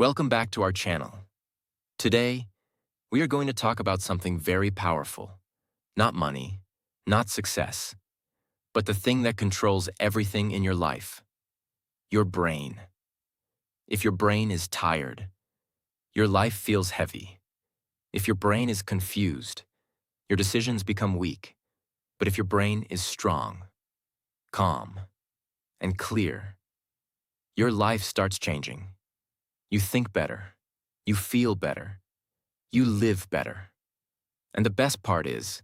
Welcome back to our channel. Today, we are going to talk about something very powerful. Not money, not success, but the thing that controls everything in your life. Your brain. If your brain is tired, your life feels heavy. If your brain is confused, your decisions become weak. But if your brain is strong, calm, and clear, your life starts changing. You think better. You feel better. You live better. And the best part is,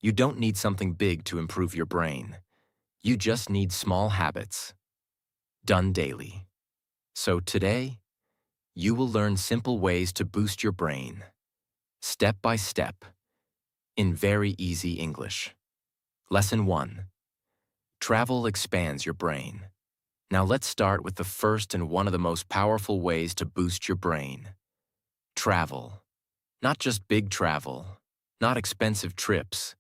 you don't need something big to improve your brain. You just need small habits, done daily. So today, you will learn simple ways to boost your brain, step by step, in very easy English. Lesson 1. Travel expands your brain. Now let's start with the first and one of the most powerful ways to boost your brain. Travel. Not just big travel, not expensive trips,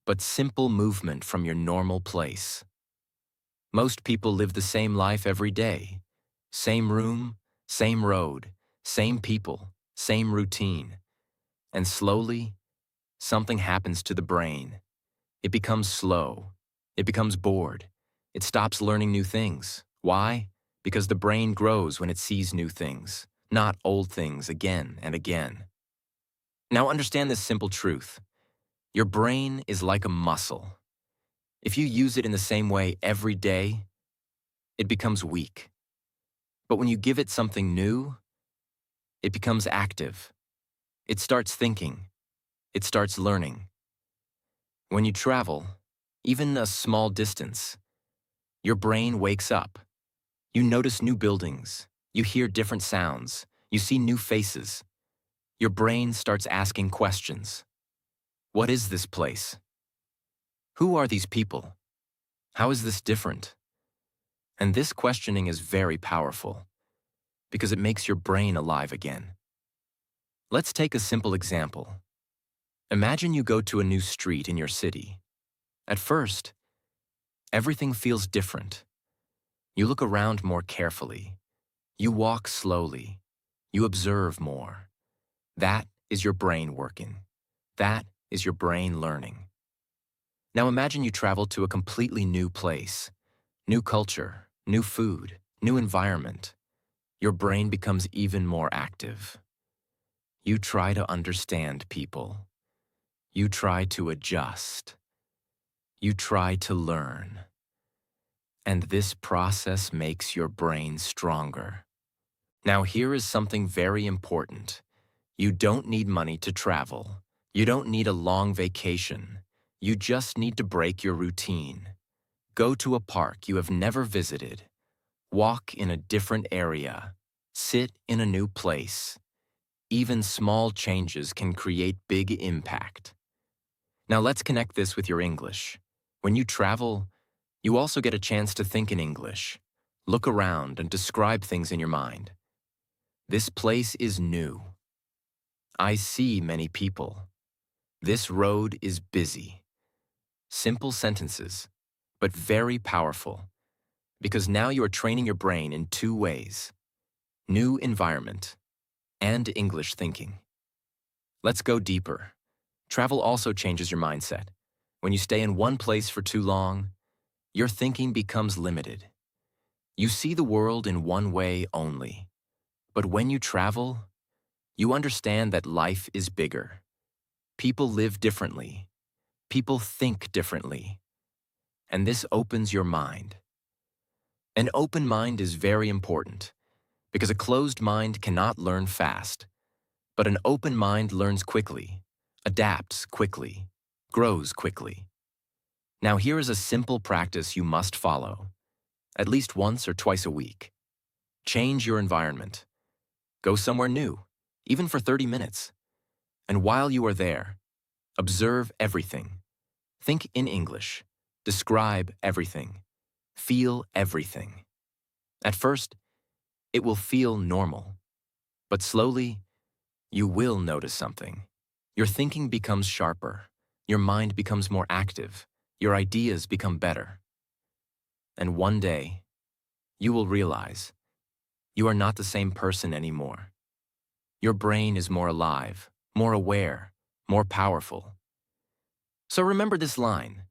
but simple movement from your normal place. Most people live the same life every day. Same room, same road, same people, same routine. And slowly, something happens to the brain. It becomes slow. It becomes bored. It stops learning new things. Why? Because the brain grows when it sees new things, not old things again and again. Now understand this simple truth. Your brain is like a muscle. If you use it in the same way every day, it becomes weak. But when you give it something new, it becomes active. It starts thinking. It starts learning. When you travel, even a small distance, your brain wakes up. You notice new buildings. You hear different sounds. You see new faces. Your brain starts asking questions. What is this place? Who are these people? How is this different? And this questioning is very powerful because it makes your brain alive again. Let's take a simple example. Imagine you go to a new street in your city. At first, everything feels different. You look around more carefully. You walk slowly. You observe more. That is your brain working. That is your brain learning. Now imagine you travel to a completely new place. New culture, new food, new environment. Your brain becomes even more active. You try to understand people. You try to adjust. You try to learn. And this process makes your brain stronger. Now here is something very important. You don't need money to travel. You don't need a long vacation. You just need to break your routine. Go to a park you have never visited. Walk in a different area. Sit in a new place. Even small changes can create big impact. Now let's connect this with your English. When you travel, you also get a chance to think in English. Look around and describe things in your mind. This place is new. I see many people. This road is busy. Simple sentences, but very powerful, because now you are training your brain in two ways: new environment and English thinking. Let's go deeper. Travel also changes your mindset. When you stay in one place for too long, your thinking becomes limited. You see the world in one way only. But when you travel, you understand that life is bigger. People live differently. People think differently. And this opens your mind. An open mind is very important because a closed mind cannot learn fast. But an open mind learns quickly, adapts quickly, grows quickly. Now here is a simple practice you must follow, at least once or twice a week. Change your environment. Go somewhere new, even for 30 minutes. And while you are there, observe everything. Think in English. Describe everything. Feel everything. At first, it will feel normal. But slowly, you will notice something. Your thinking becomes sharper. Your mind becomes more active. Your ideas become better. And one day, you will realize You are not the same person anymore. Your brain is more alive, more aware, more powerful. So remember this line.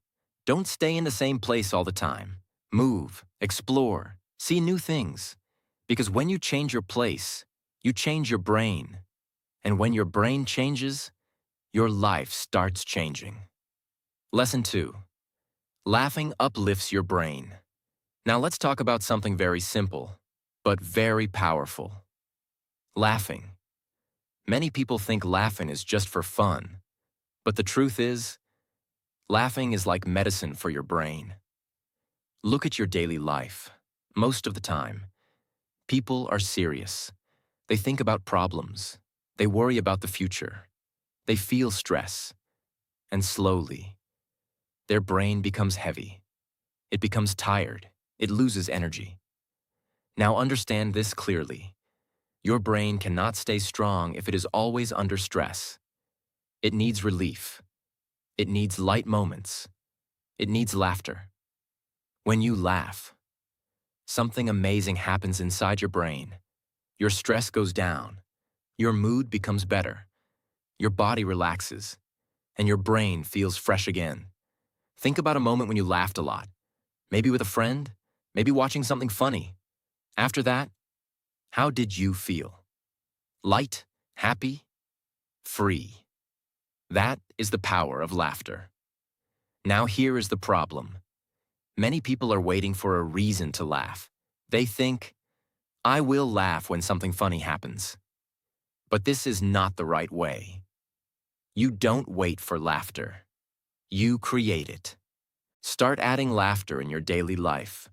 Don't stay in the same place all the time. Move, explore, see new things. Because when you change your place, you change your brain. And when your brain changes, your life starts changing. Lesson 2. Laughing uplifts your brain. Now let's talk about something very simple, but very powerful. Laughing. Many people think laughing is just for fun, but the truth is, laughing is like medicine for your brain. Look at your daily life. Most of the time, people are serious. They think about problems. They worry about the future. They feel stress. And slowly, their brain becomes heavy. It becomes tired. It loses energy. Now understand this clearly. Your brain cannot stay strong if it is always under stress. It needs relief. It needs light moments. It needs laughter. When you laugh, something amazing happens inside your brain. Your stress goes down. Your mood becomes better. Your body relaxes. And your brain feels fresh again. Think about a moment when you laughed a lot. Maybe with a friend. Maybe watching something funny. After that, how did you feel? Light? Happy? Free. That is the power of laughter. Now here is the problem. Many people are waiting for a reason to laugh. They think, I will laugh when something funny happens. But this is not the right way. You don't wait for laughter. You create it. Start adding laughter in your daily life.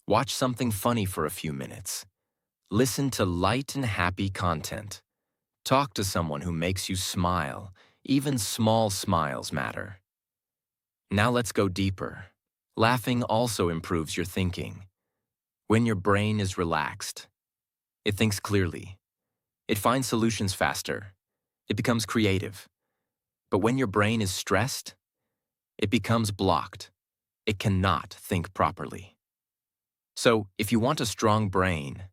Watch something funny for a few minutes. Listen to light and happy content. Talk to someone who makes you smile. Even small smiles matter. Now let's go deeper. Laughing also improves your thinking. When your brain is relaxed, it thinks clearly. It finds solutions faster. It becomes creative. But when your brain is stressed, it becomes blocked. It cannot think properly. So, if you want a strong brain,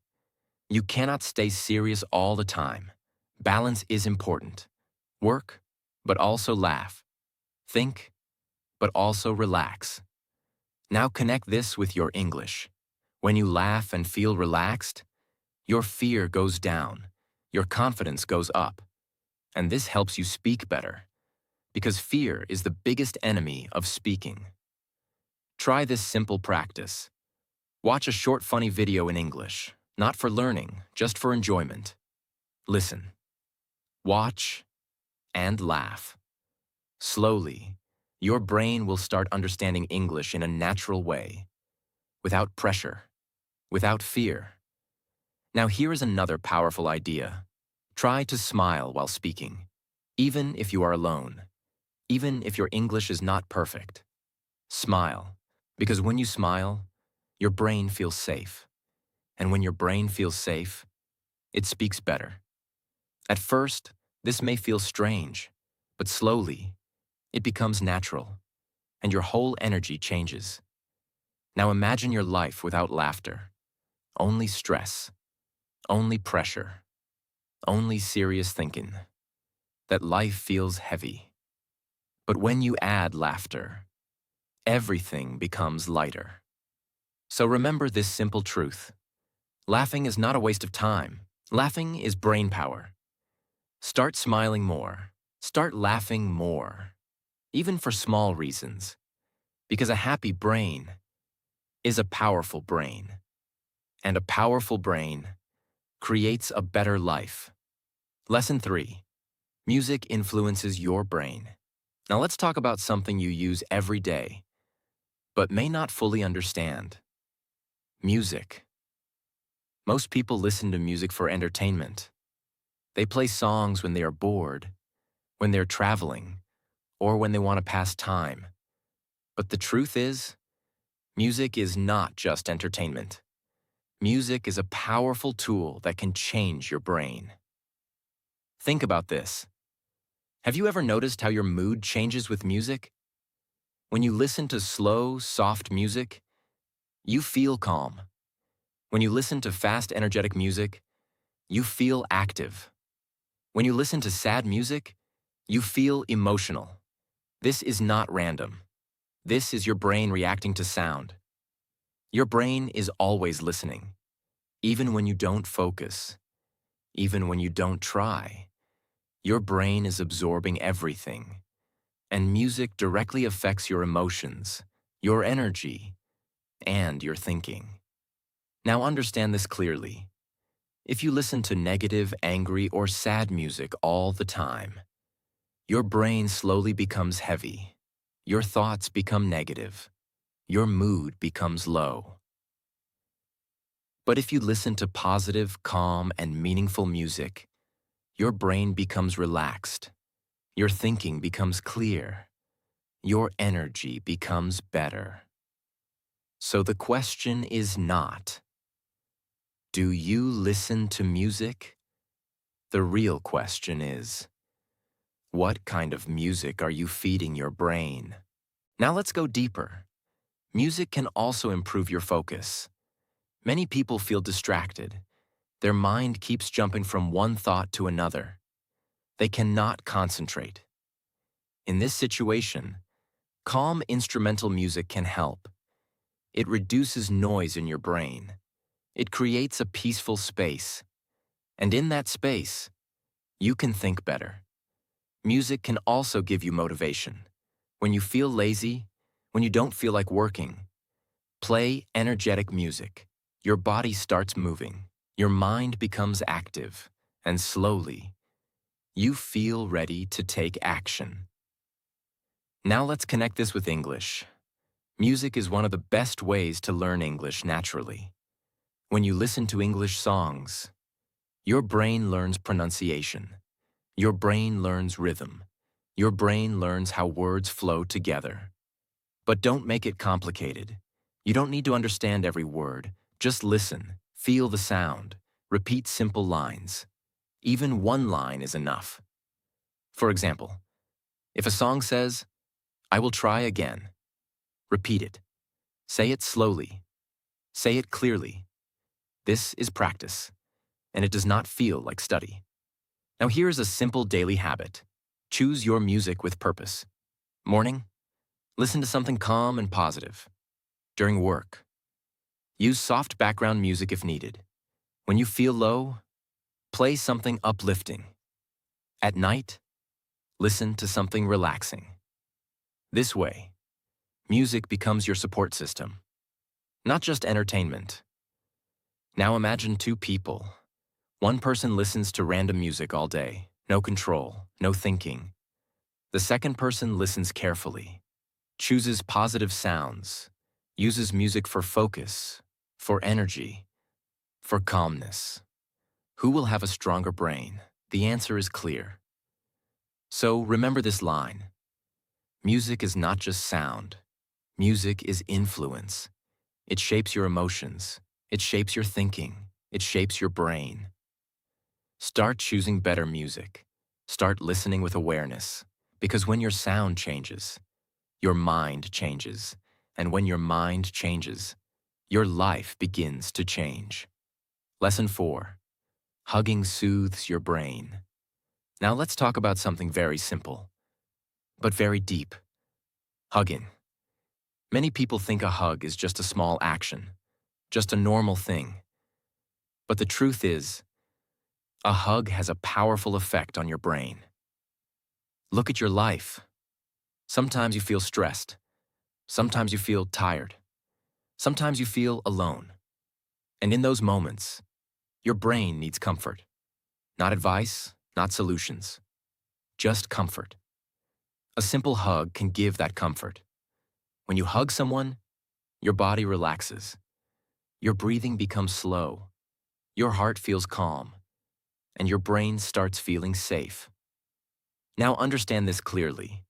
you cannot stay serious all the time. Balance is important. Work, but also laugh. Think, but also relax. Now connect this with your English. When you laugh and feel relaxed, your fear goes down, your confidence goes up, and this helps you speak better, because fear is the biggest enemy of speaking. Try this simple practice. Watch a short funny video in English, not for learning, just for enjoyment. Listen, watch, and laugh. Slowly, your brain will start understanding English in a natural way, without pressure, without fear. Now here is another powerful idea. Try to smile while speaking, even if you are alone, even if your English is not perfect. Smile, because when you smile, your brain feels safe. And when your brain feels safe, it speaks better. At first, this may feel strange, but slowly, it becomes natural, and your whole energy changes. Now imagine your life without laughter, only stress, only pressure, only serious thinking. That life feels heavy. But when you add laughter, everything becomes lighter. So remember this simple truth. Laughing is not a waste of time. Laughing is brain power. Start smiling more. Start laughing more. Even for small reasons. Because a happy brain is a powerful brain. And a powerful brain creates a better life. Lesson 3. Music influences your brain. Now let's talk about something you use every day, but may not fully understand. Music. Most people listen to music for entertainment. They play songs when they are bored, when they're traveling, or when they want to pass time. But the truth is, music is not just entertainment. Music is a powerful tool that can change your brain. Think about this. Have you ever noticed how your mood changes with music? When you listen to slow, soft music, you feel calm. When you listen to fast, energetic music, you feel active. When you listen to sad music, you feel emotional. This is not random. This is your brain reacting to sound. Your brain is always listening, even when you don't focus, even when you don't try. Your brain is absorbing everything, and music directly affects your emotions, your energy, and your thinking. Now understand this clearly. If you listen to negative, angry, or sad music all the time, your brain slowly becomes heavy. Your thoughts become negative. Your mood becomes low. But if you listen to positive, calm, and meaningful music, your brain becomes relaxed. Your thinking becomes clear. Your energy becomes better. So the question is not, do you listen to music? The real question is, what kind of music are you feeding your brain? Now let's go deeper. Music can also improve your focus. Many people feel distracted. Their mind keeps jumping from one thought to another. They cannot concentrate. In this situation, calm instrumental music can help. It reduces noise in your brain. It creates a peaceful space. And in that space, you can think better. Music can also give you motivation. When you feel lazy, when you don't feel like working, play energetic music. Your body starts moving. Your mind becomes active. And slowly, you feel ready to take action. Now let's connect this with English. Music is one of the best ways to learn English naturally. When you listen to English songs, your brain learns pronunciation. Your brain learns rhythm. Your brain learns how words flow together. But don't make it complicated. You don't need to understand every word. Just listen, feel the sound, repeat simple lines. Even one line is enough. For example, if a song says, "I will try again," repeat it. Say it slowly. Say it clearly. This is practice, and it does not feel like study. Now here is a simple daily habit. Choose your music with purpose. Morning, listen to something calm and positive. During work, use soft background music if needed. When you feel low, play something uplifting. At night, listen to something relaxing. This way, music becomes your support system, not just entertainment. Now imagine two people. One person listens to random music all day, no control, no thinking. The second person listens carefully, chooses positive sounds, uses music for focus, for energy, for calmness. Who will have a stronger brain? The answer is clear. So remember this line. Music is not just sound. Music is influence. It shapes your emotions. It shapes your thinking. It shapes your brain. Start choosing better music. Start listening with awareness. Because when your sound changes, your mind changes. And when your mind changes, your life begins to change. Lesson 4. Hugging soothes your brain. Now let's talk about something very simple, but very deep. Hugging. Many people think a hug is just a small action, just a normal thing. But the truth is, a hug has a powerful effect on your brain. Look at your life. Sometimes you feel stressed. Sometimes you feel tired. Sometimes you feel alone. And in those moments, your brain needs comfort. Not advice, not solutions. Just comfort. A simple hug can give that comfort. When you hug someone, your body relaxes. Your breathing becomes slow. Your heart feels calm. And your brain starts feeling safe. Now understand this clearly.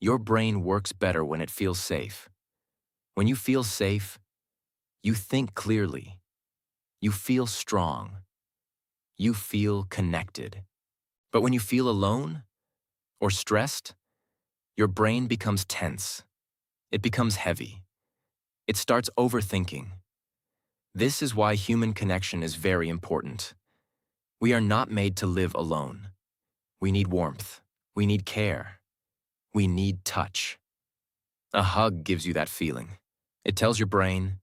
Your brain works better when it feels safe. When you feel safe, you think clearly. You feel strong. You feel connected. But when you feel alone or stressed, your brain becomes tense. It becomes heavy. It starts overthinking. This is why human connection is very important. We are not made to live alone. We need warmth. We need care. We need touch. A hug gives you that feeling. It tells your brain,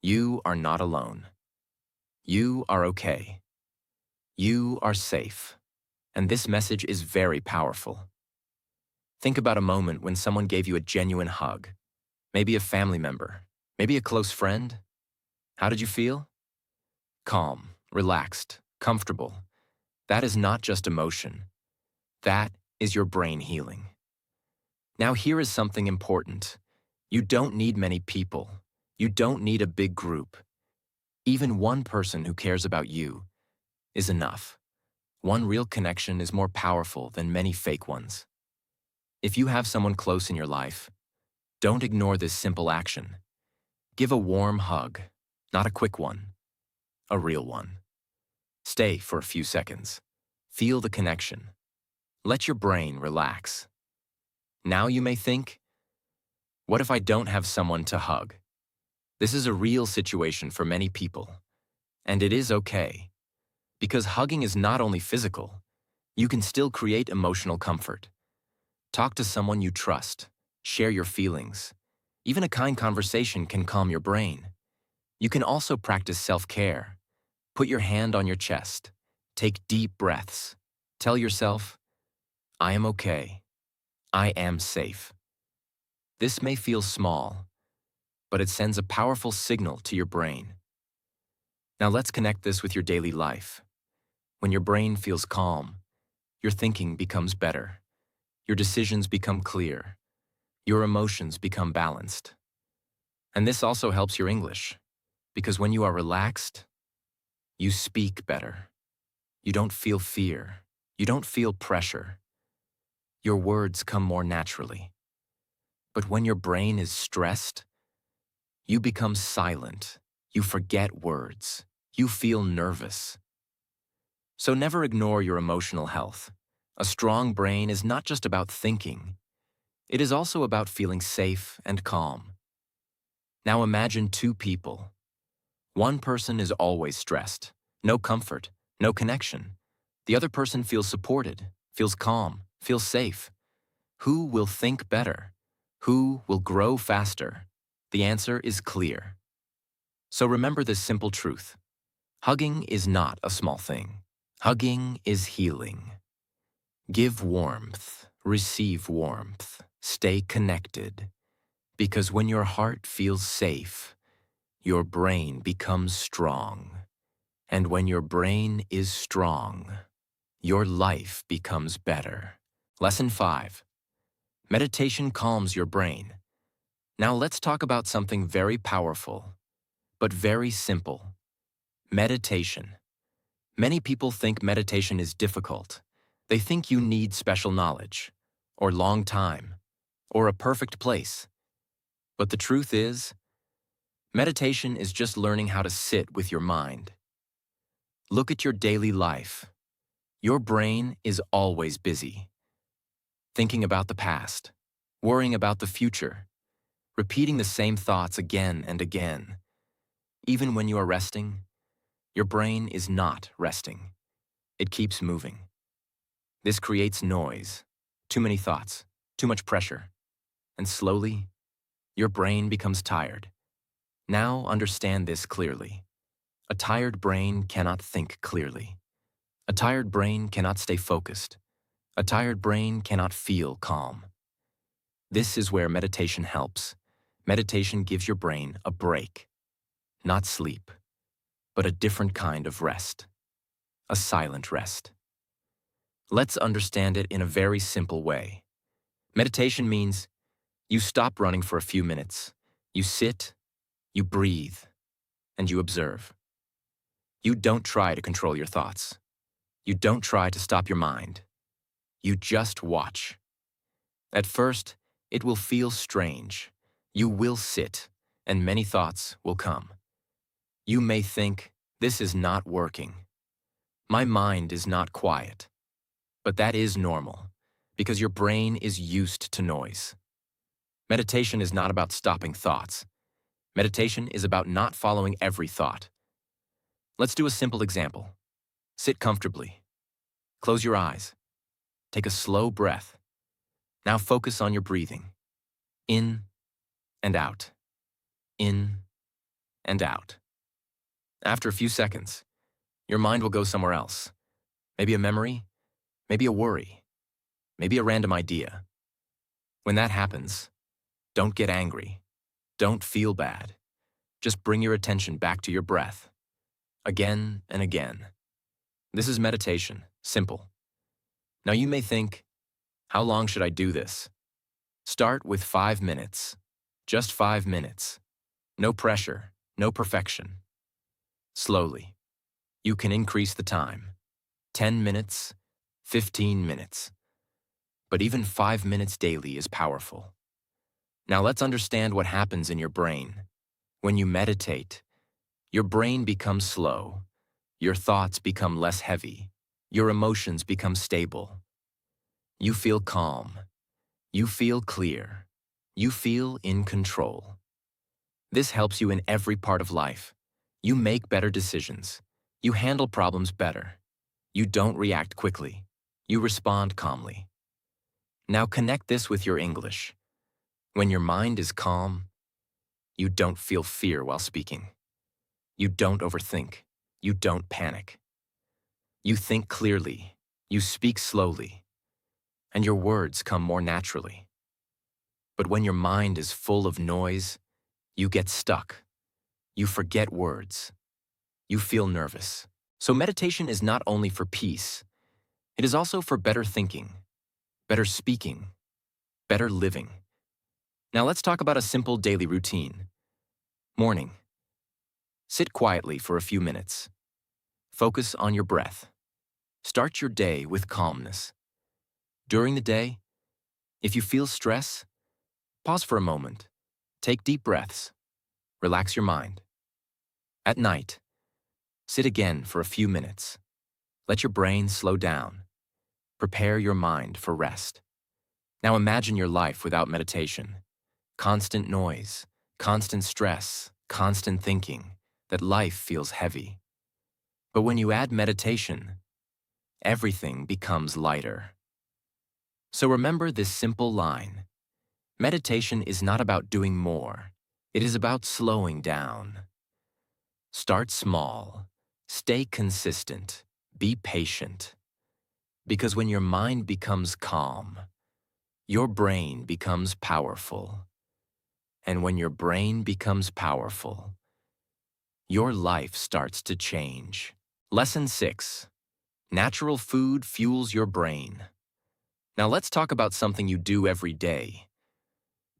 you are not alone. You are okay. You are safe. And this message is very powerful. Think about a moment when someone gave you a genuine hug. Maybe a family member. Maybe a close friend. How did you feel? Calm, relaxed, comfortable. That is not just emotion. That is your brain healing. Now here is something important. You don't need many people. You don't need a big group. Even one person who cares about you is enough. One real connection is more powerful than many fake ones. If you have someone close in your life, don't ignore this simple action. Give a warm hug, not a quick one, a real one. Stay for a few seconds. Feel the connection. Let your brain relax. Now you may think, what if I don't have someone to hug? This is a real situation for many people. And it is okay. Because hugging is not only physical, you can still create emotional comfort. Talk to someone you trust. Share your feelings. Even a kind conversation can calm your brain. You can also practice self-care. Put your hand on your chest. Take deep breaths. Tell yourself, I am okay. I am safe. This may feel small, but it sends a powerful signal to your brain. Now let's connect this with your daily life. When your brain feels calm, your thinking becomes better. Your decisions become clear. Your emotions become balanced. And this also helps your English, because when you are relaxed, you speak better. You don't feel fear. You don't feel pressure. Your words come more naturally. But when your brain is stressed, you become silent. You forget words. You feel nervous. So never ignore your emotional health. A strong brain is not just about thinking. It is also about feeling safe and calm. Now imagine two people. One person is always stressed. No comfort, no connection. The other person feels supported, feels calm, feels safe. Who will think better? Who will grow faster? The answer is clear. So remember this simple truth. Hugging is not a small thing. Hugging is healing. Give warmth, receive warmth, stay connected. Because when your heart feels safe, your brain becomes strong. And when your brain is strong, your life becomes better. Lesson 5. Meditation calms your brain. Now let's talk about something very powerful, but very simple. Meditation. Many people think meditation is difficult. They think you need special knowledge, or long time, or a perfect place. But the truth is, meditation is just learning how to sit with your mind. Look at your daily life. Your brain is always busy. Thinking about the past, worrying about the future, repeating the same thoughts again and again. Even when you are resting, your brain is not resting. It keeps moving. This creates noise, too many thoughts, too much pressure. And slowly, your brain becomes tired. Now understand this clearly. A tired brain cannot think clearly. A tired brain cannot stay focused. A tired brain cannot feel calm. This is where meditation helps. Meditation gives your brain a break. Not sleep, but a different kind of rest. A silent rest. Let's understand it in a very simple way. Meditation means you stop running for a few minutes. You sit, you breathe, and you observe. You don't try to control your thoughts. You don't try to stop your mind. You just watch. At first, it will feel strange. You will sit, and many thoughts will come. You may think, this is not working. My mind is not quiet. But that is normal, because your brain is used to noise. Meditation is not about stopping thoughts. Meditation is about not following every thought. Let's do a simple example. Sit comfortably. Close your eyes. Take a slow breath. Now focus on your breathing. In and out. In and out. After a few seconds, your mind will go somewhere else. Maybe a memory, maybe a worry, maybe a random idea. When that happens, don't get angry. Don't feel bad. Just bring your attention back to your breath. Again and again. This is meditation, simple. Now you may think, how long should I do this? Start with 5 minutes. Just 5 minutes. No pressure, no perfection. Slowly. You can increase the time. 10 minutes, 15 minutes. But even 5 minutes daily is powerful. Now let's understand what happens in your brain. When you meditate, your brain becomes slow. Your thoughts become less heavy. Your emotions become stable. You feel calm. You feel clear. You feel in control. This helps you in every part of life. You make better decisions. You handle problems better. You don't react quickly. You respond calmly. Now connect this with your English. When your mind is calm, you don't feel fear while speaking. You don't overthink. You don't panic. You think clearly. You speak slowly. And your words come more naturally. But when your mind is full of noise, you get stuck. You forget words. You feel nervous. So meditation is not only for peace, it is also for better thinking, better speaking, better living. Now let's talk about a simple daily routine. Morning. Sit quietly for a few minutes. Focus on your breath. Start your day with calmness. During the day, if you feel stress, pause for a moment. Take deep breaths. Relax your mind. At night, sit again for a few minutes. Let your brain slow down. Prepare your mind for rest. Now imagine your life without meditation. Constant noise, constant stress, constant thinking, that life feels heavy. But when you add meditation, everything becomes lighter. So remember this simple line. Meditation is not about doing more. It is about slowing down. Start small. Stay consistent. Be patient. Because when your mind becomes calm, your brain becomes powerful. And when your brain becomes powerful, your life starts to change. Lesson 6. Natural food fuels your brain. Now let's talk about something you do every day,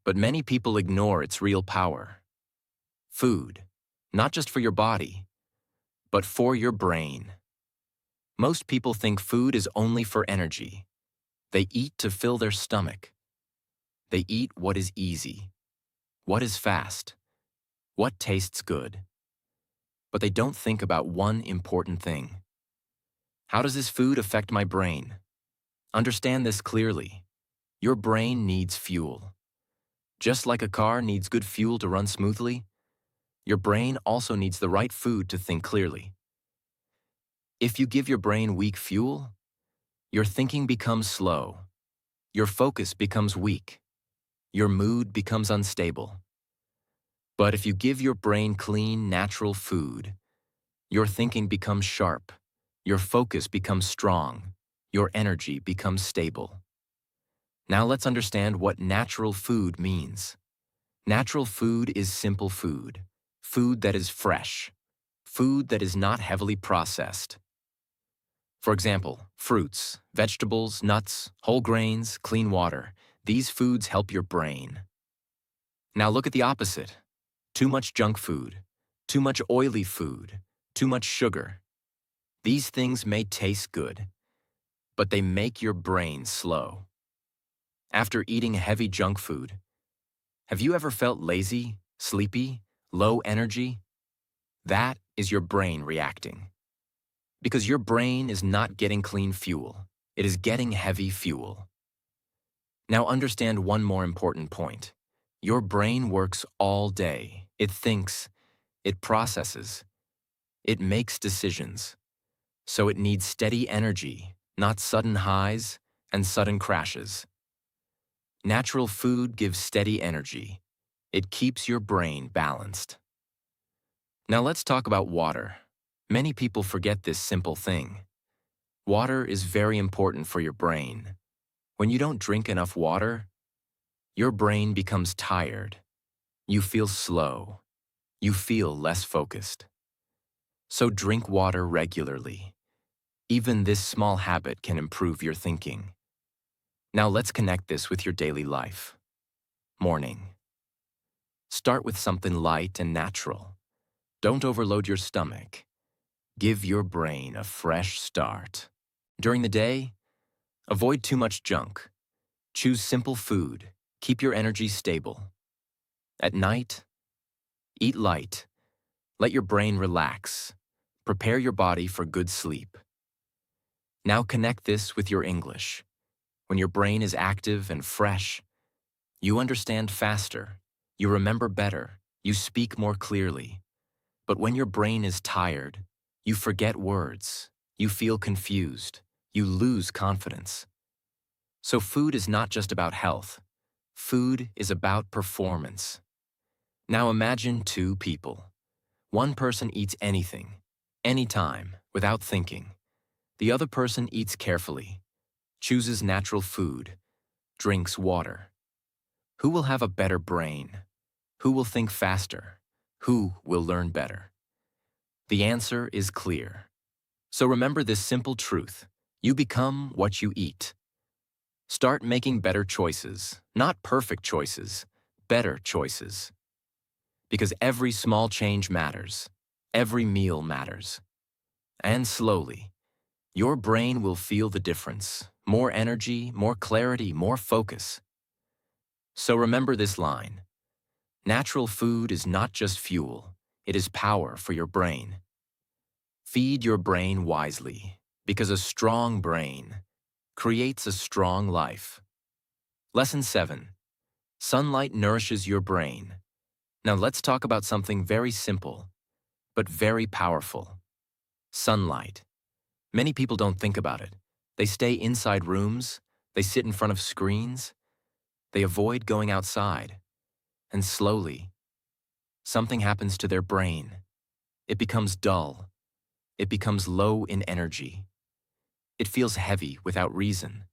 but many people ignore its real power. Food, not just for your body, but for your brain. Most people think food is only for energy. They eat to fill their stomach. They eat what is easy, what is fast, what tastes good. But they don't think about one important thing. How does this food affect my brain? Understand this clearly. Your brain needs fuel. Just like a car needs good fuel to run smoothly, your brain also needs the right food to think clearly. If you give your brain weak fuel, your thinking becomes slow, your focus becomes weak, your mood becomes unstable. But if you give your brain clean, natural food, your thinking becomes sharp, your focus becomes strong, your energy becomes stable. Now let's understand what natural food means. Natural food is simple food, food that is fresh, food that is not heavily processed. For example, fruits, vegetables, nuts, whole grains, clean water. These foods help your brain. Now look at the opposite. Too much junk food, too much oily food, too much sugar. These things may taste good, but they make your brain slow. After eating heavy junk food, have you ever felt lazy, sleepy, low energy? That is your brain reacting. Because your brain is not getting clean fuel, it is getting heavy fuel. Now understand one more important point. Your brain works all day. It thinks, it processes, it makes decisions. So it needs steady energy, not sudden highs and sudden crashes. Natural food gives steady energy. It keeps your brain balanced. Now let's talk about water. Many people forget this simple thing. Water is very important for your brain. When you don't drink enough water, your brain becomes tired. You feel slow. You feel less focused. So drink water regularly. Even this small habit can improve your thinking. Now let's connect this with your daily life. Morning. Start with something light and natural. Don't overload your stomach. Give your brain a fresh start. During the day, avoid too much junk. Choose simple food. Keep your energy stable. At night, eat light. Let your brain relax. Prepare your body for good sleep. Now connect this with your English. When your brain is active and fresh, you understand faster, you remember better, you speak more clearly. But when your brain is tired, you forget words, you feel confused, you lose confidence. So food is not just about health. Food is about performance. Now imagine two people. One person eats anything, anytime, without thinking. The other person eats carefully, chooses natural food, drinks water. Who will have a better brain? Who will think faster? Who will learn better? The answer is clear. So remember this simple truth. You become what you eat. Start making better choices, not perfect choices, better choices. Because every small change matters. Every meal matters. And slowly, your brain will feel the difference. More energy, more clarity, more focus. So remember this line. Natural food is not just fuel, it is power for your brain. Feed your brain wisely, because a strong brain creates a strong life. Lesson 7. Sunlight nourishes your brain. Now let's talk about something very simple, but very powerful. Sunlight. Many people don't think about it. They stay inside rooms, they sit in front of screens, they avoid going outside, and slowly, something happens to their brain. It becomes dull. It becomes low in energy. It feels heavy without reason.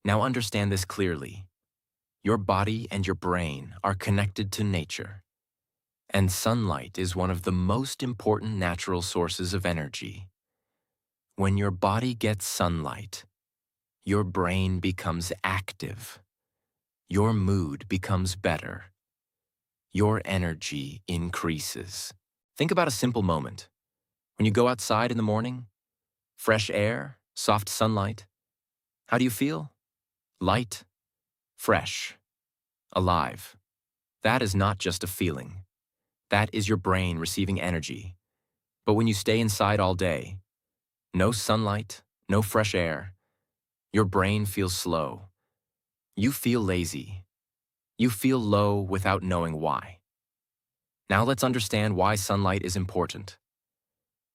Now understand this clearly. Your body and your brain are connected to nature, and sunlight is one of the most important natural sources of energy. When your body gets sunlight, your brain becomes active. Your mood becomes better. Your energy increases. Think about a simple moment. When you go outside in the morning, fresh air, soft sunlight, how do you feel? Light, fresh, alive. That is not just a feeling. That is your brain receiving energy. But when you stay inside all day, no sunlight, no fresh air, your brain feels slow. You feel lazy. You feel low without knowing why. Now let's understand why sunlight is important.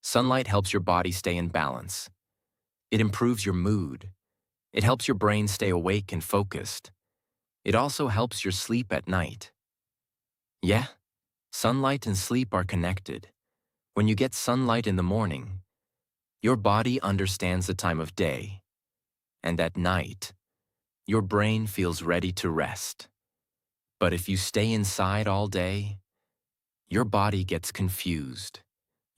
Sunlight helps your body stay in balance. It improves your mood. It helps your brain stay awake and focused. It also helps your sleep at night. Yeah, sunlight and sleep are connected. When you get sunlight in the morning, your body understands the time of day. And at night, your brain feels ready to rest. But if you stay inside all day, your body gets confused.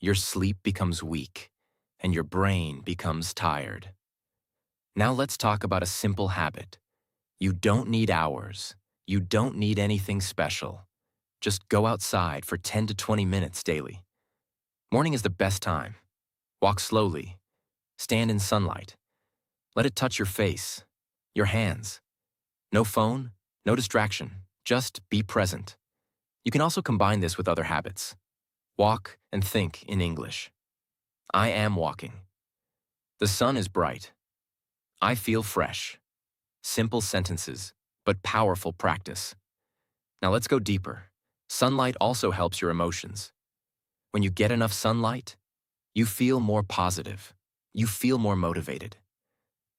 Your sleep becomes weak, and your brain becomes tired. Now let's talk about a simple habit. You don't need hours. You don't need anything special. Just go outside for 10 to 20 minutes daily. Morning is the best time. Walk slowly. Stand in sunlight. Let it touch your face, your hands. No phone, no distraction. Just be present. You can also combine this with other habits. Walk and think in English. I am walking. The sun is bright. I feel fresh. Simple sentences, but powerful practice. Now let's go deeper. Sunlight also helps your emotions. When you get enough sunlight, you feel more positive. You feel more motivated.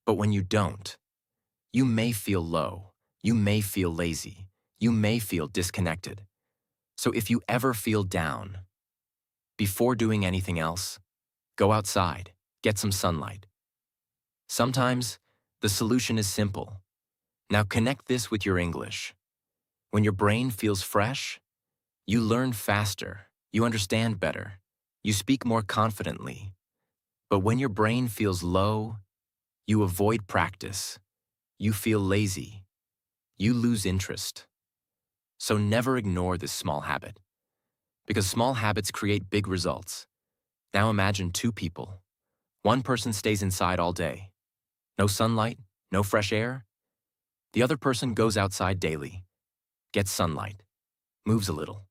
But when you don't, you may feel low. You may feel lazy. You may feel disconnected. So if you ever feel down, before doing anything else, go outside, get some sunlight. Sometimes, the solution is simple. Now connect this with your English. When your brain feels fresh, you learn faster, you understand better, you speak more confidently. But when your brain feels low, you avoid practice, you feel lazy, you lose interest. So never ignore this small habit, because small habits create big results. Now imagine two people. One person stays inside all day. No sunlight, no fresh air. The other person goes outside daily, gets sunlight, moves a little.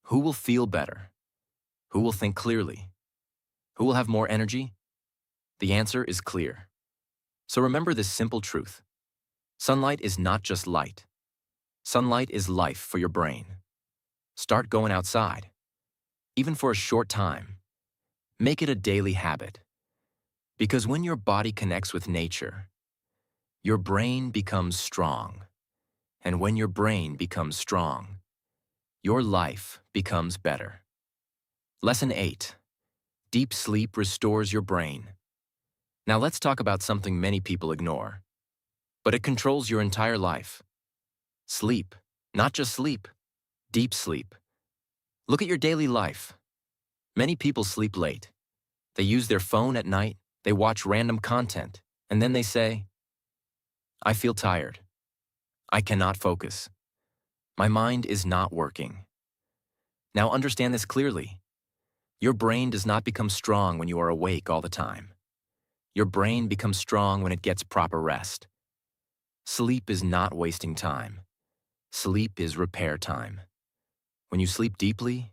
Who will feel better? Who will think clearly? Who will have more energy? The answer is clear. So remember this simple truth. Sunlight is not just light. Sunlight is life for your brain. Start going outside, even for a short time. Make it a daily habit. Because when your body connects with nature, your brain becomes strong. And when your brain becomes strong, your life becomes better. Lesson 8. Deep sleep restores your brain. Now let's talk about something many people ignore, but it controls your entire life. Sleep. Not just sleep. Deep sleep. Look at your daily life. Many people sleep late. They use their phone at night, they watch random content, and then they say, "I feel tired. I cannot focus. My mind is not working." Now understand this clearly. Your brain does not become strong when you are awake all the time. Your brain becomes strong when it gets proper rest. Sleep is not wasting time. Sleep is repair time. When you sleep deeply,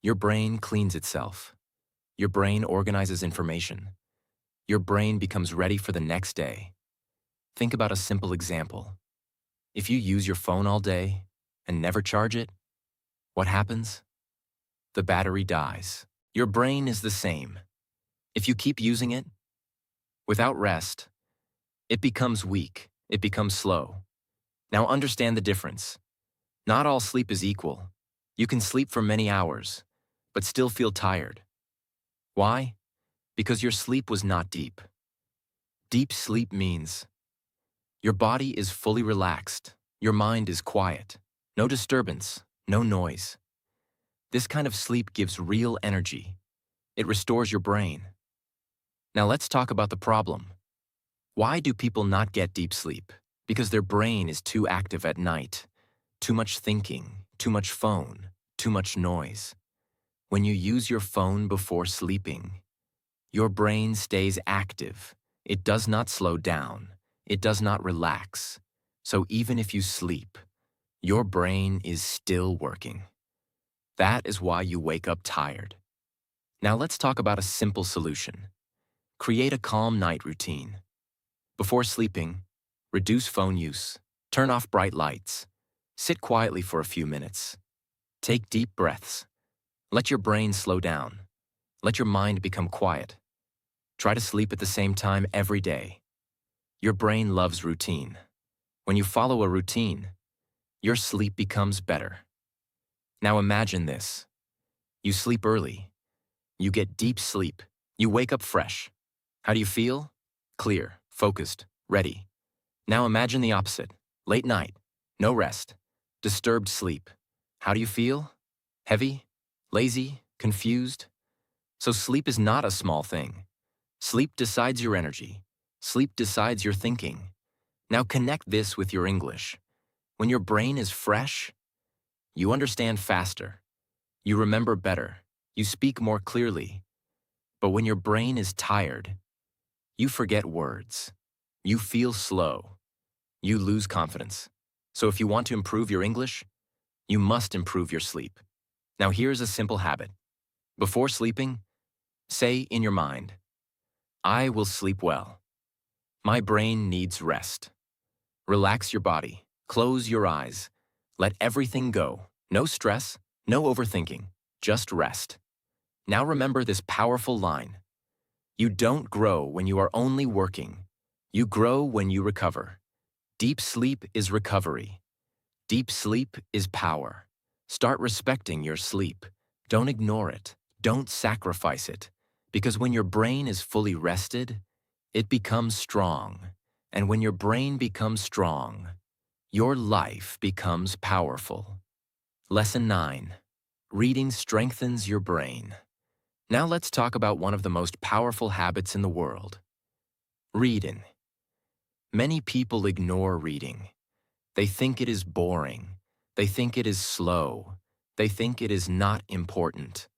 your brain cleans itself. Your brain organizes information. Your brain becomes ready for the next day. Think about a simple example. If you use your phone all day and never charge it, what happens? The battery dies. Your brain is the same. If you keep using it, without rest, it becomes weak, it becomes slow. Now understand the difference. Not all sleep is equal. You can sleep for many hours, but still feel tired. Why? Because your sleep was not deep. Deep sleep means your body is fully relaxed, your mind is quiet, no disturbance, no noise. This kind of sleep gives real energy. It restores your brain. Now let's talk about the problem. Why do people not get deep sleep? Because their brain is too active at night. Too much thinking, too much phone, too much noise. When you use your phone before sleeping, your brain stays active. It does not slow down. It does not relax. So even if you sleep, your brain is still working. That is why you wake up tired. Now let's talk about a simple solution. Create a calm night routine. Before sleeping, reduce phone use. Turn off bright lights. Sit quietly for a few minutes. Take deep breaths. Let your brain slow down. Let your mind become quiet. Try to sleep at the same time every day. Your brain loves routine. When you follow a routine, your sleep becomes better. Now imagine this. You sleep early. You get deep sleep. You wake up fresh. How do you feel? Clear, focused, ready. Now imagine the opposite. Late night, no rest, disturbed sleep. How do you feel? Heavy, lazy, confused? So sleep is not a small thing. Sleep decides your energy. Sleep decides your thinking. Now connect this with your English. When your brain is fresh, you understand faster. You remember better. You speak more clearly. But when your brain is tired, you forget words. You feel slow. You lose confidence. So if you want to improve your English, you must improve your sleep. Now here's a simple habit. Before sleeping, say in your mind, "I will sleep well. My brain needs rest." Relax your body. Close your eyes. Let everything go. No stress, no overthinking, just rest. Now remember this powerful line. You don't grow when you are only working. You grow when you recover. Deep sleep is recovery. Deep sleep is power. Start respecting your sleep. Don't ignore it. Don't sacrifice it. Because when your brain is fully rested, it becomes strong. And when your brain becomes strong, your life becomes powerful. Lesson 9. Reading strengthens your brain. Now let's talk about one of the most powerful habits in the world. Reading. Many people ignore reading. They think it is boring. They think it is slow. They think it is not important.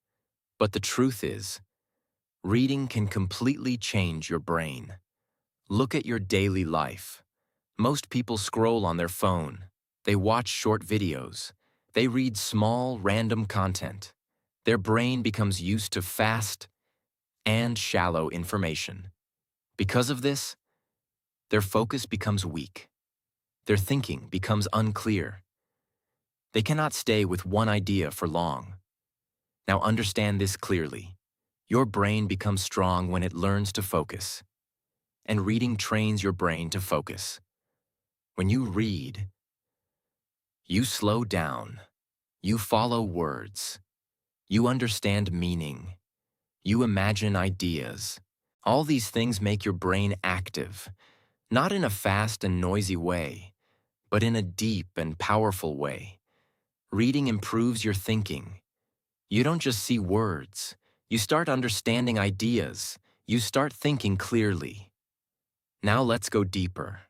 But the truth is, reading can completely change your brain. Look at your daily life. Most people scroll on their phone. They watch short videos. They read small, random content. Their brain becomes used to fast and shallow information. Because of this, their focus becomes weak. Their thinking becomes unclear. They cannot stay with one idea for long. Now understand this clearly. Your brain becomes strong when it learns to focus. And reading trains your brain to focus. When you read, you slow down. You follow words. You understand meaning. You imagine ideas. All these things make your brain active, not in a fast and noisy way, but in a deep and powerful way. Reading improves your thinking. You don't just see words. You start understanding ideas. You start thinking clearly. Now let's go deeper.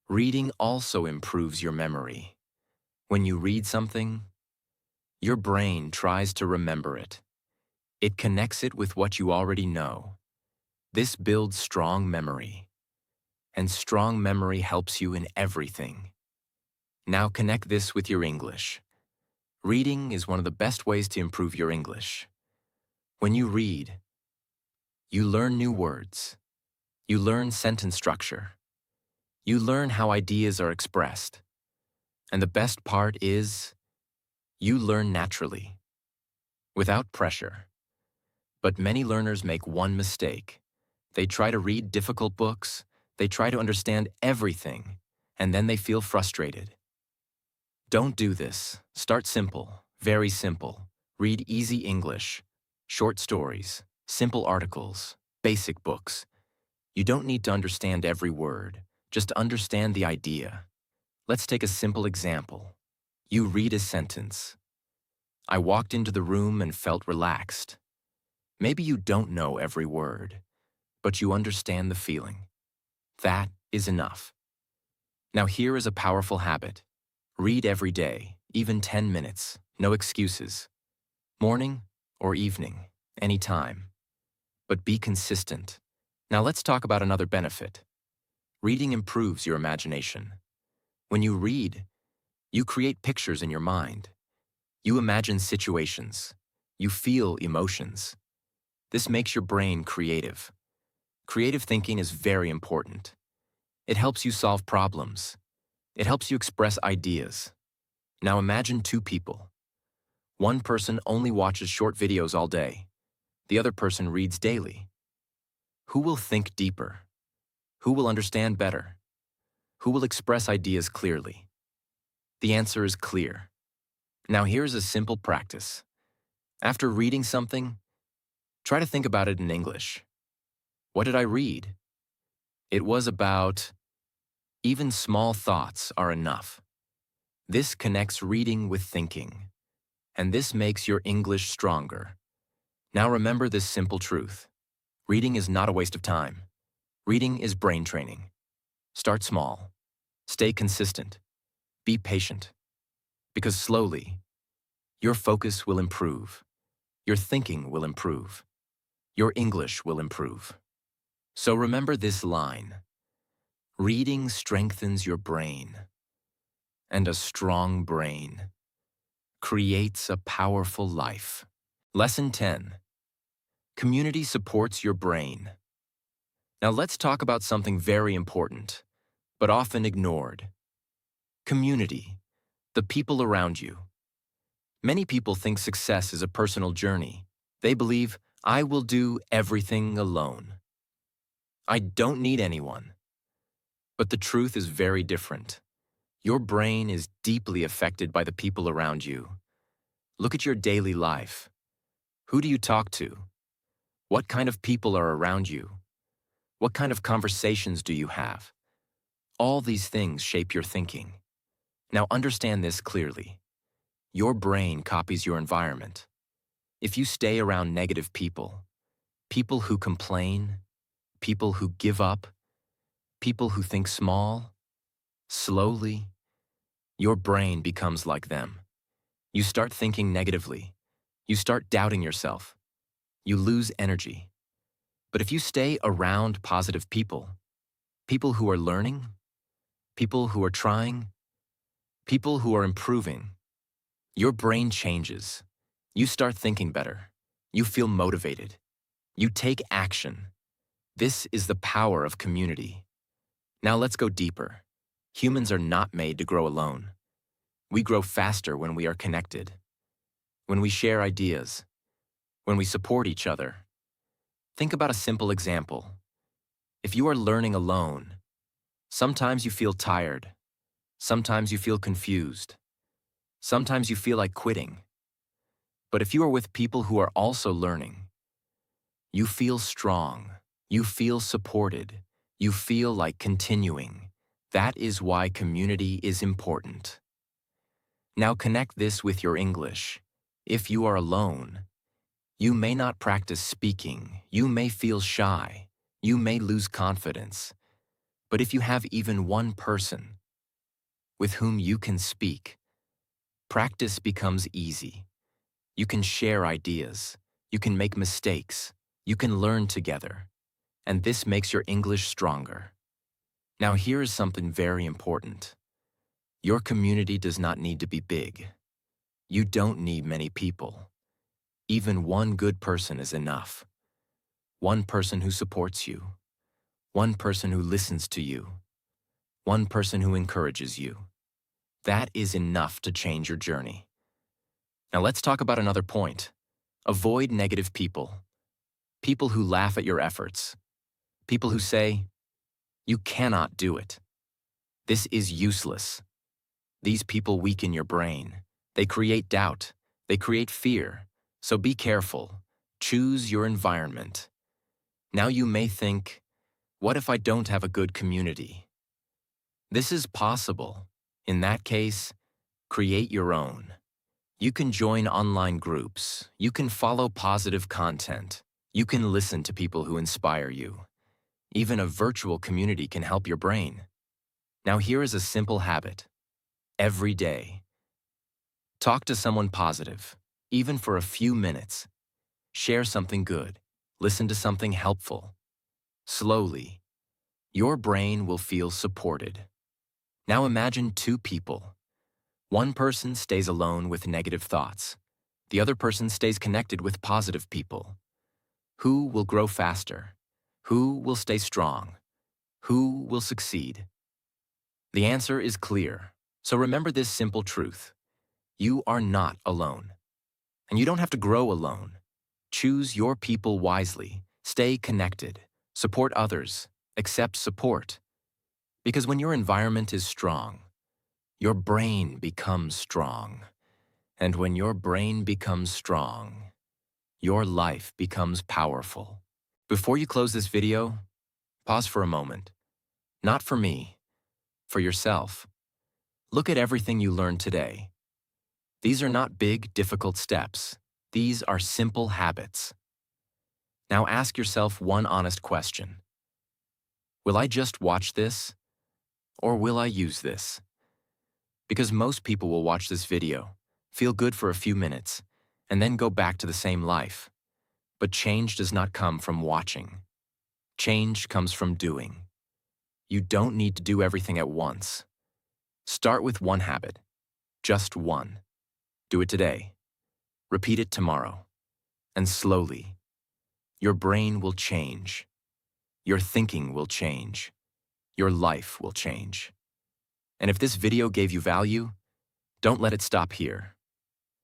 Reading also improves your memory. When you read something, your brain tries to remember it. It connects it with what you already know. This builds strong memory. And strong memory helps you in everything. Now connect this with your English. Reading is one of the best ways to improve your English. When you read, you learn new words. You learn sentence structure. You learn how ideas are expressed. And the best part is, you learn naturally, without pressure. But many learners make one mistake. They try to read difficult books, they try to understand everything, and then they feel frustrated. Don't do this. Start simple, very simple. Read easy English, short stories, simple articles, basic books. You don't need to understand every word, just understand the idea. Let's take a simple example. You read a sentence. I walked into the room and felt relaxed. Maybe you don't know every word, but you understand the feeling. That is enough. Now here is a powerful habit. Read every day, even 10 minutes, no excuses. Morning or evening, anytime. But be consistent. Now let's talk about another benefit. Reading improves your imagination. When you read, you create pictures in your mind. You imagine situations. You feel emotions. This makes your brain creative. Creative thinking is very important. It helps you solve problems. It helps you express ideas. Now imagine two people. One person only watches short videos all day. The other person reads daily. Who will think deeper? Who will understand better? Who will express ideas clearly? The answer is clear. Now here's a simple practice. After reading something, try to think about it in English. What did I read? It was about, even small thoughts are enough. This connects reading with thinking, and this makes your English stronger. Now remember this simple truth. Reading is not a waste of time. Reading is brain training. Start small. Stay consistent. Be patient. Because slowly, your focus will improve. Your thinking will improve. Your English will improve. So remember this line. Reading strengthens your brain. And a strong brain creates a powerful life. Lesson 10. Community supports your brain. Now let's talk about something very important, but often ignored. Community, the people around you. Many people think success is a personal journey. They believe, I will do everything alone. I don't need anyone. But the truth is very different. Your brain is deeply affected by the people around you. Look at your daily life. Who do you talk to? What kind of people are around you? What kind of conversations do you have? All these things shape your thinking. Now understand this clearly. Your brain copies your environment. If you stay around negative people, people who complain, people who give up, people who think small, slowly, your brain becomes like them. You start thinking negatively. You start doubting yourself. You lose energy. But if you stay around positive people, people who are learning, people who are trying, people who are improving, your brain changes. You start thinking better. You feel motivated. You take action. This is the power of community. Now let's go deeper. Humans are not made to grow alone. We grow faster when we are connected, when we share ideas, when we support each other. Think about a simple example. If you are learning alone, sometimes you feel tired. Sometimes you feel confused. Sometimes you feel like quitting. But if you are with people who are also learning, you feel strong. You feel supported. You feel like continuing. That is why community is important. Now connect this with your English. If you are alone, you may not practice speaking. You may feel shy. You may lose confidence. But if you have even one person with whom you can speak, practice becomes easy. You can share ideas. You can make mistakes. You can learn together. And this makes your English stronger. Now here is something very important. Your community does not need to be big. You don't need many people. Even one good person is enough. One person who supports you. One person who listens to you. One person who encourages you. That is enough to change your journey. Now let's talk about another point. Avoid negative people. People who laugh at your efforts. People who say, you cannot do it. This is useless. These people weaken your brain. They create doubt. They create fear. So be careful. Choose your environment. Now you may think, what if I don't have a good community? This is possible. In that case, create your own. You can join online groups. You can follow positive content. You can listen to people who inspire you. Even a virtual community can help your brain. Now here is a simple habit. Every day, talk to someone positive, even for a few minutes. Share something good. Listen to something helpful. Slowly, your brain will feel supported. Now imagine two people. One person stays alone with negative thoughts. The other person stays connected with positive people. Who will grow faster? Who will stay strong? Who will succeed? The answer is clear. So remember this simple truth. You are not alone. And you don't have to grow alone. Choose your people wisely. Stay connected. Support others. Accept support. Because when your environment is strong, your brain becomes strong. And when your brain becomes strong, your life becomes powerful. Before you close this video, pause for a moment. Not for me, for yourself. Look at everything you learned today. These are not big, difficult steps. These are simple habits. Now ask yourself one honest question. Will I just watch this, or will I use this? Because most people will watch this video, feel good for a few minutes, and then go back to the same life. But change does not come from watching. Change comes from doing. You don't need to do everything at once. Start with one habit, just one. Do it today. Repeat it tomorrow. And slowly, your brain will change. Your thinking will change. Your life will change. And if this video gave you value, don't let it stop here.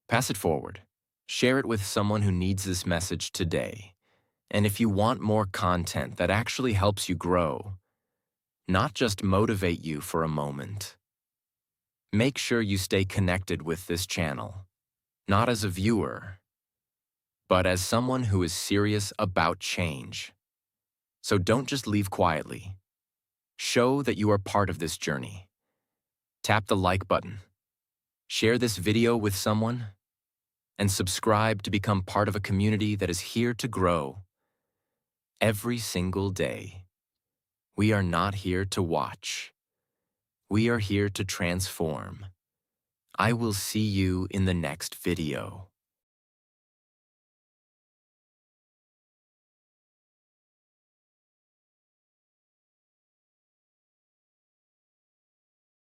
Pass it forward. Share it with someone who needs this message today. And if you want more content that actually helps you grow, not just motivate you for a moment, make sure you stay connected with this channel, not as a viewer, but as someone who is serious about change. So don't just leave quietly. Show that you are part of this journey. Tap the like button, share this video with someone, and subscribe to become part of a community that is here to grow every single day. We are not here to watch. We are here to transform. I will see you in the next video.